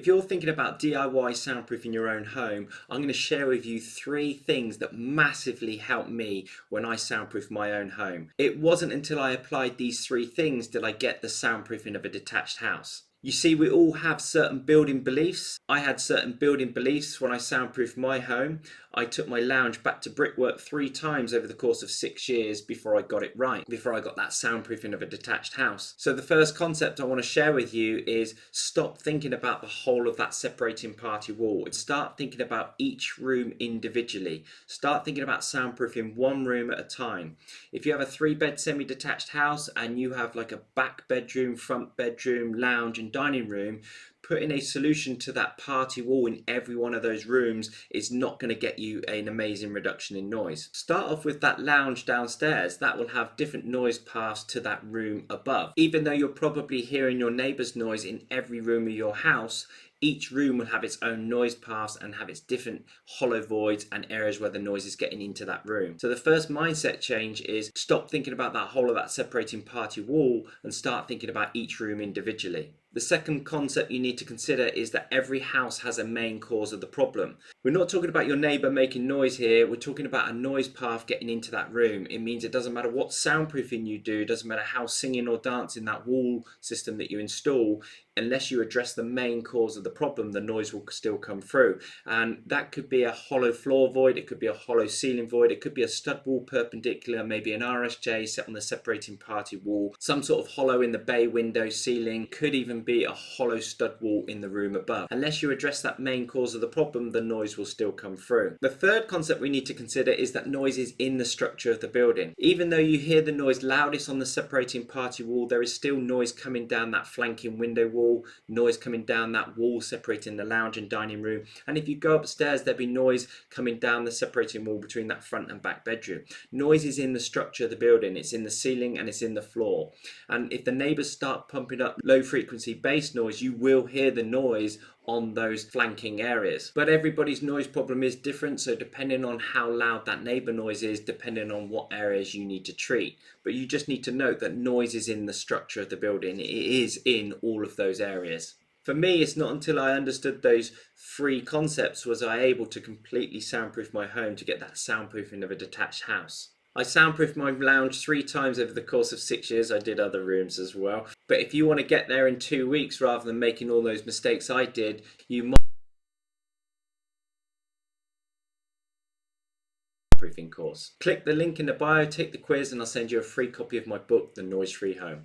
If you're thinking about DIY soundproofing your own home, I'm going to share with you 3 things that massively helped me when I soundproofed my own home. It wasn't until I applied these 3 things did I get the soundproofing of a detached house. You see, we all have certain building beliefs. I had certain building beliefs when I soundproofed my home. I took my lounge back to brickwork 3 times over the course of 6 years before I got it right, before I got that soundproofing of a detached house. So the first concept I want to share with you is stop thinking about the whole of that separating party wall and start thinking about each room individually. Start thinking about soundproofing one room at a time. If you have a 3-bed semi-detached house and you have like a back bedroom, front bedroom, lounge and dining room, putting a solution to that party wall in every one of those rooms is not going to get you an amazing reduction in noise. Start off with that lounge downstairs. That will have different noise paths to that room above. Even though you're probably hearing your neighbour's noise in every room of your house, each room will have its own noise paths and have its different hollow voids and areas where the noise is getting into that room. So the first mindset change is stop thinking about that whole of that separating party wall and start thinking about each room individually. The second concept you need to consider is that every house has a main cause of the problem. We're not talking about your neighbour making noise here, we're talking about a noise path getting into that room. It means it doesn't matter what soundproofing you do, it doesn't matter how singing or dancing that wall system that you install, unless you address the main cause of the problem, the noise will still come through. And that could be a hollow floor void, it could be a hollow ceiling void, it could be a stud wall perpendicular, maybe an RSJ set on the separating party wall, some sort of hollow in the bay window ceiling, could even be a hollow stud wall in the room above. Unless you address that main cause of the problem, the noise will still come through. The third concept we need to consider is that noise is in the structure of the building. Even though you hear the noise loudest on the separating party wall, there is still noise coming down that flanking window wall, noise coming down that wall separating the lounge and dining room, and if you go upstairs there'll be noise coming down the separating wall between that front and back bedroom. Noise is in the structure of the building, it's in the ceiling and it's in the floor, and if the neighbours start pumping up low frequency bass noise, you will hear the noise on those flanking areas. But everybody's noise problem is different, so depending on how loud that neighbour noise is, depending on what areas you need to treat. But you just need to note that noise is in the structure of the building, it is in all of those areas. For me, it's not until I understood those 3 concepts was I able to completely soundproof my home to get that soundproofing of a detached house. I soundproofed my lounge 3 times over the course of 6 years. I did other rooms as well. But if you want to get there in 2 weeks rather than making all those mistakes I did, you might proofing course. Click the link in the bio, take the quiz, and I'll send you a free copy of my book, The Noise Free Home.